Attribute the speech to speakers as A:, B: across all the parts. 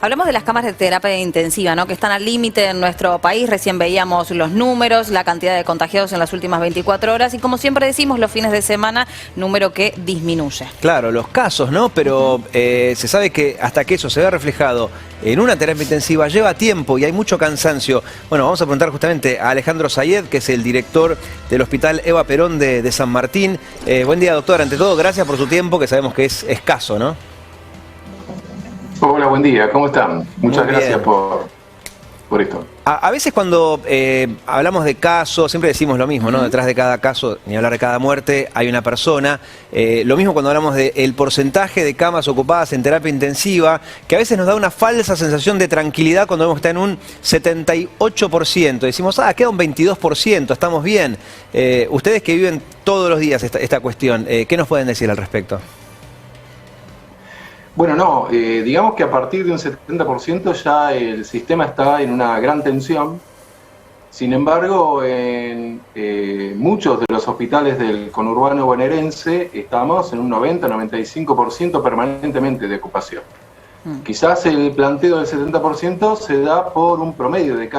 A: Hablamos de las camas de terapia intensiva, ¿no? Que están al límite en nuestro país. Recién veíamos los números, la cantidad de contagiados en las últimas 24 horas y, como siempre decimos, los fines de semana, número que disminuye.
B: Claro, los casos, ¿no? Pero se sabe que hasta que eso se vea reflejado en una terapia intensiva lleva tiempo y hay mucho cansancio. Bueno, vamos a preguntar justamente a Alejandro Sayed, que es el director del Hospital Eva Perón de San Martín. Buen día, doctor. Ante todo, gracias por su tiempo, que sabemos que es escaso, ¿no?
C: Hola, buen día, ¿cómo están? Muchas gracias por esto.
B: A veces cuando hablamos de casos, siempre decimos lo mismo, ¿no? Detrás de cada caso, ni hablar de cada muerte, hay una persona. Lo mismo cuando hablamos del porcentaje de camas ocupadas en terapia intensiva, que a veces nos da una falsa sensación de tranquilidad cuando vemos que está en un 78%. Decimos, queda un 22%, estamos bien. Ustedes que viven todos los días esta cuestión, ¿qué nos pueden decir al respecto?
C: Bueno, no, digamos que a partir de un 70% ya el sistema está en una gran tensión. Sin embargo, en muchos de los hospitales del conurbano bonaerense estamos en un 90-95% permanentemente de ocupación. Quizás el planteo del 70% se da por un promedio de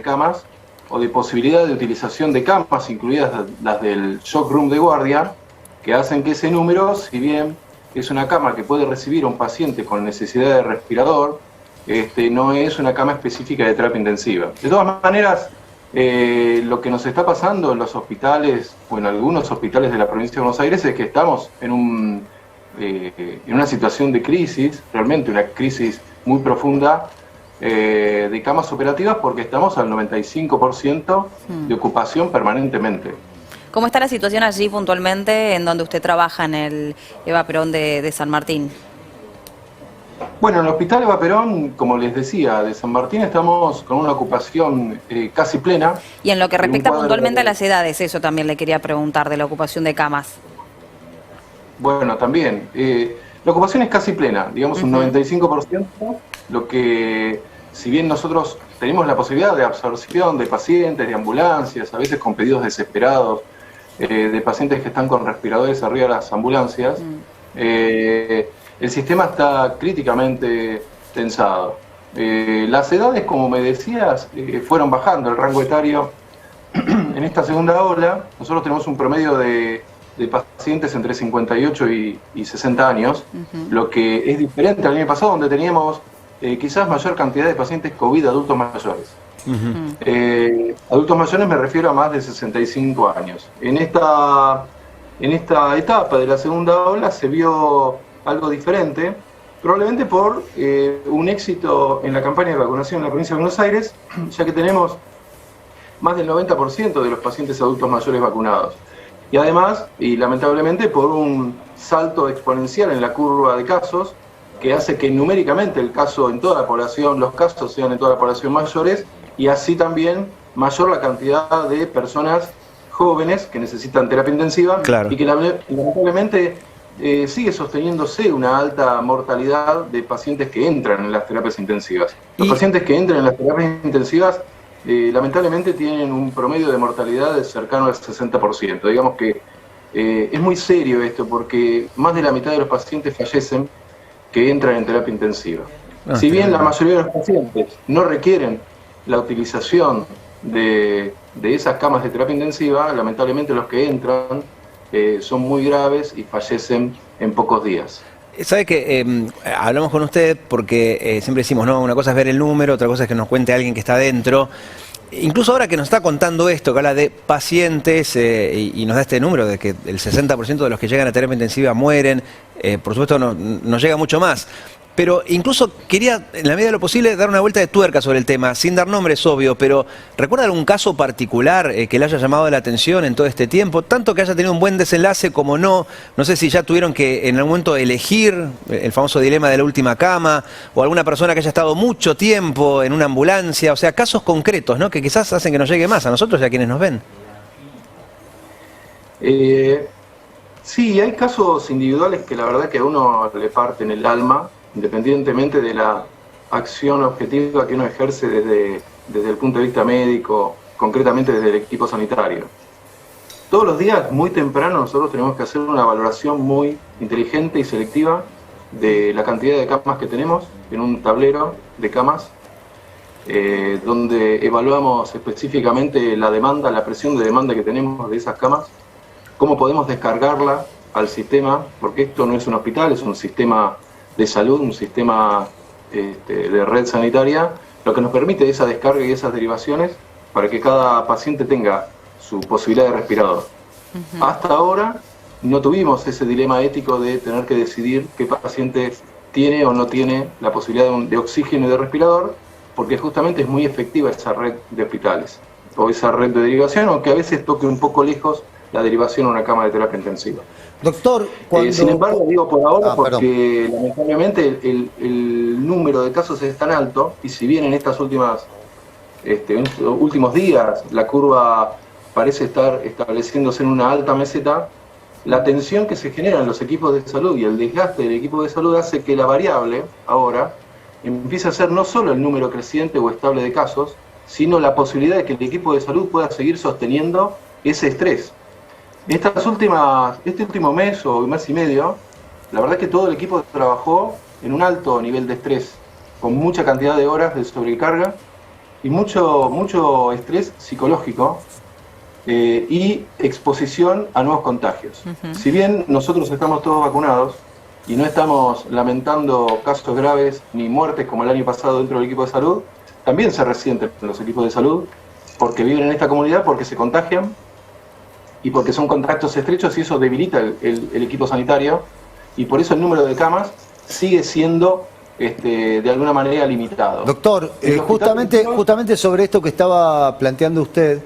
C: camas o de posibilidad de utilización de camas, incluidas las del shock room de guardia, que hacen que ese número, si bien es una cama que puede recibir a un paciente con necesidad de respirador, no es una cama específica de terapia intensiva. De todas maneras, lo que nos está pasando en los hospitales, o en algunos hospitales de la provincia de Buenos Aires, es que estamos en una situación de crisis, realmente una crisis muy profunda, de camas operativas, porque estamos al 95% de ocupación permanentemente.
A: ¿Cómo está la situación allí puntualmente en donde usted trabaja, en el Eva Perón de San Martín?
C: Bueno, en el Hospital Eva Perón, como les decía, de San Martín estamos con una ocupación casi plena.
A: Y en lo que respecta puntualmente a las edades, eso también le quería preguntar, de la ocupación de camas.
C: Bueno, también. La ocupación es casi plena, digamos un 95%, lo que, si bien nosotros tenemos la posibilidad de absorción de pacientes, de ambulancias, a veces con pedidos desesperados, de pacientes que están con respiradores arriba de las ambulancias, el sistema está críticamente tensado. Las edades, como me decías, fueron bajando el rango etario. En esta segunda ola, nosotros tenemos un promedio de pacientes entre 58 y 60 años, lo que es diferente al año pasado, donde teníamos quizás mayor cantidad de pacientes COVID adultos mayores. Adultos mayores me refiero a más de 65 años. En esta etapa de la segunda ola se vio algo diferente, probablemente por un éxito en la campaña de vacunación en la provincia de Buenos Aires, ya que tenemos más del 90% de los pacientes adultos mayores vacunados. Y además, y lamentablemente, por un salto exponencial en la curva de casos, que hace que numéricamente el caso en toda la población, los casos sean en toda la población mayores, y así también mayor la cantidad de personas jóvenes que necesitan terapia intensiva, y que lamentablemente sigue sosteniéndose una alta mortalidad de pacientes que entran en las terapias intensivas. Los pacientes que entran en las terapias intensivas lamentablemente tienen un promedio de mortalidad de cercano al 60%. Digamos que es muy serio esto, porque más de la mitad de los pacientes fallecen que entran en terapia intensiva. Si bien la mayoría de los pacientes no requieren la utilización de esas camas de terapia intensiva, lamentablemente los que entran son muy graves y fallecen en pocos días.
B: Sabe que hablamos con usted porque siempre decimos, no, una cosa es ver el número, otra cosa es que nos cuente alguien que está adentro. Incluso ahora que nos está contando esto, que habla de pacientes y nos da este número de que el 60% de los que llegan a terapia intensiva mueren, por supuesto nos llega mucho más. Pero incluso quería, en la medida de lo posible, dar una vuelta de tuerca sobre el tema, sin dar nombres, obvio, pero ¿recuerda algún caso particular que le haya llamado la atención en todo este tiempo? Tanto que haya tenido un buen desenlace como no. No sé si ya tuvieron que en algún momento elegir el famoso dilema de la última cama, o alguna persona que haya estado mucho tiempo en una ambulancia. O sea, casos concretos, ¿no? Que quizás hacen que nos llegue más a nosotros y a quienes nos ven.
C: Sí, hay casos individuales que la verdad que a uno le parten el alma, independientemente de la acción objetiva que uno ejerce desde el punto de vista médico, concretamente desde el equipo sanitario. Todos los días, muy temprano, nosotros tenemos que hacer una valoración muy inteligente y selectiva de la cantidad de camas que tenemos en un tablero de camas, donde evaluamos específicamente la demanda, la presión de demanda que tenemos de esas camas, cómo podemos descargarla al sistema, porque esto no es un hospital, es un sistema de salud, un sistema de red sanitaria, lo que nos permite esa descarga y esas derivaciones para que cada paciente tenga su posibilidad de respirador. Hasta ahora no tuvimos ese dilema ético de tener que decidir qué paciente tiene o no tiene la posibilidad de oxígeno y de respirador, porque justamente es muy efectiva esa red de hospitales o esa red de derivación, aunque a veces toque un poco lejos la derivación a una cama de terapia intensiva.
D: Doctor, cuando...
C: sin embargo, digo por ahora porque
D: perdón.
C: lamentablemente el número de casos es tan alto, y si bien en estas últimos días la curva parece estar estableciéndose en una alta meseta, la tensión que se genera en los equipos de salud y el desgaste del equipo de salud hace que la variable ahora empiece a ser no solo el número creciente o estable de casos, sino la posibilidad de que el equipo de salud pueda seguir sosteniendo ese estrés. Este último mes o mes y medio, la verdad es que todo el equipo trabajó en un alto nivel de estrés, con mucha cantidad de horas de sobrecarga y mucho estrés psicológico y exposición a nuevos contagios. Si bien nosotros estamos todos vacunados y no estamos lamentando casos graves ni muertes como el año pasado dentro del equipo de salud, también se resienten los equipos de salud porque viven en esta comunidad, porque se contagian y porque son contactos estrechos, y eso debilita el equipo sanitario, y por eso el número de camas sigue siendo de alguna manera limitado.
D: Doctor, justamente sobre esto que estaba planteando usted,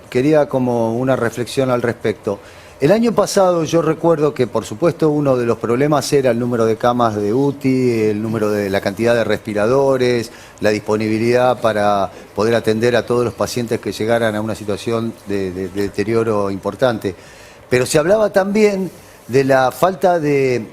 D: quería como una reflexión al respecto. El año pasado yo recuerdo que, por supuesto, uno de los problemas era el número de camas de UTI, el número de la cantidad de respiradores, la disponibilidad para poder atender a todos los pacientes que llegaran a una situación de deterioro importante. Pero se hablaba también de la falta de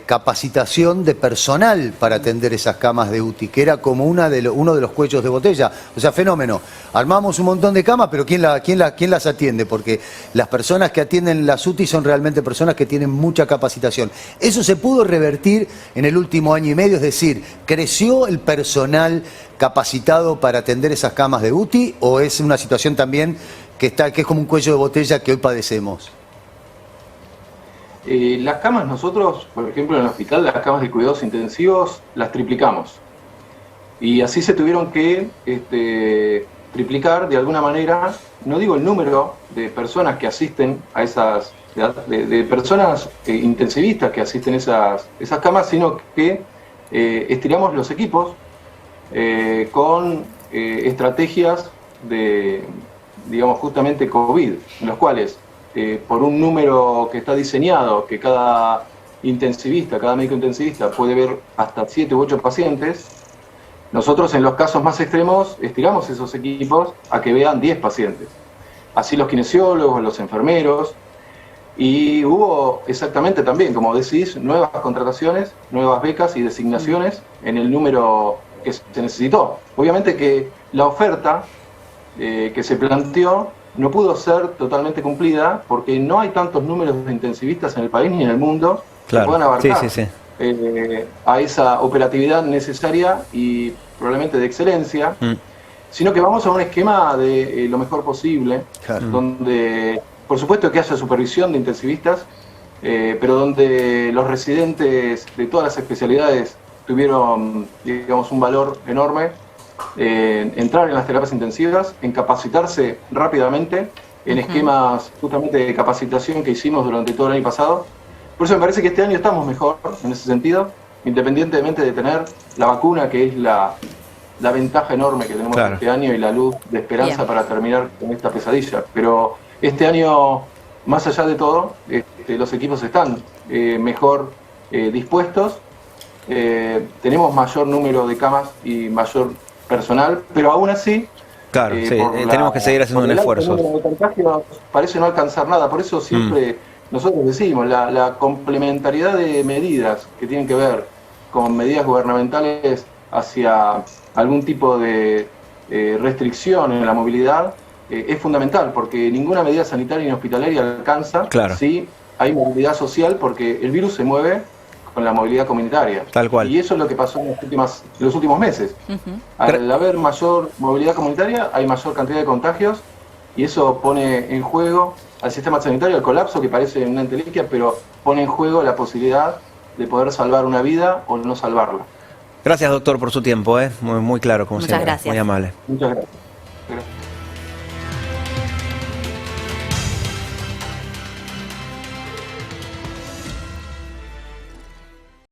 D: capacitación de personal para atender esas camas de UTI, que era como uno de los cuellos de botella. O sea, fenómeno. Armamos un montón de camas, pero ¿quién las atiende? Porque las personas que atienden las UTI son realmente personas que tienen mucha capacitación. ¿Eso se pudo revertir en el último año y medio? Es decir, ¿creció el personal capacitado para atender esas camas de UTI? ¿O es una situación también que es como un cuello de botella que hoy padecemos?
C: Las camas nosotros, por ejemplo en el hospital, las camas de cuidados intensivos las triplicamos. Y así se tuvieron que triplicar de alguna manera, no digo el número de personas que asisten a esas, de personas intensivistas que asisten a esas camas, sino que estiramos los equipos con estrategias de, digamos, justamente COVID, en los cuales por un número que está diseñado, que cada médico intensivista puede ver hasta 7 u 8 pacientes, nosotros en los casos más extremos estiramos esos equipos a que vean 10 pacientes. Así los kinesiólogos, los enfermeros, y hubo exactamente también, como decís, nuevas contrataciones, nuevas becas y designaciones en el número que se necesitó. Obviamente que la oferta que se planteó no pudo ser totalmente cumplida porque no hay tantos números de intensivistas en el país ni en el mundo que puedan abarcar a esa operatividad necesaria y probablemente de excelencia, sino que vamos a un esquema de lo mejor posible, donde por supuesto que haya supervisión de intensivistas, pero donde los residentes de todas las especialidades tuvieron, digamos, un valor enorme, entrar en las terapias intensivas, en capacitarse rápidamente, en esquemas justamente de capacitación que hicimos durante todo el año pasado. Por eso me parece que este año estamos mejor en ese sentido, independientemente de tener la vacuna, que es la ventaja enorme que tenemos este año, y la luz de esperanza para terminar con esta pesadilla. Pero este año, más allá de todo, los equipos están mejor dispuestos, tenemos mayor número de camas y mayor personal, pero aún así
B: tenemos que seguir haciendo un esfuerzo.
C: El número de contagios parece no alcanzar nada, por eso siempre nosotros decimos la complementariedad de medidas que tienen que ver con medidas gubernamentales hacia algún tipo de restricción en la movilidad es fundamental, porque ninguna medida sanitaria ni hospitalaria alcanza
B: Claro.
C: si hay movilidad social, porque el virus se mueve con la movilidad comunitaria.
B: Tal cual.
C: Y eso es lo que pasó en los últimos meses. Al haber mayor movilidad comunitaria, hay mayor cantidad de contagios, y eso pone en juego al sistema sanitario, al colapso, que parece una entelequia, pero pone en juego la posibilidad de poder salvar una vida o no salvarla.
B: Gracias, doctor, por su tiempo, muy, muy claro, como
A: Muchas
B: siempre.
A: gracias.
B: Muy amable.
C: Muchas gracias.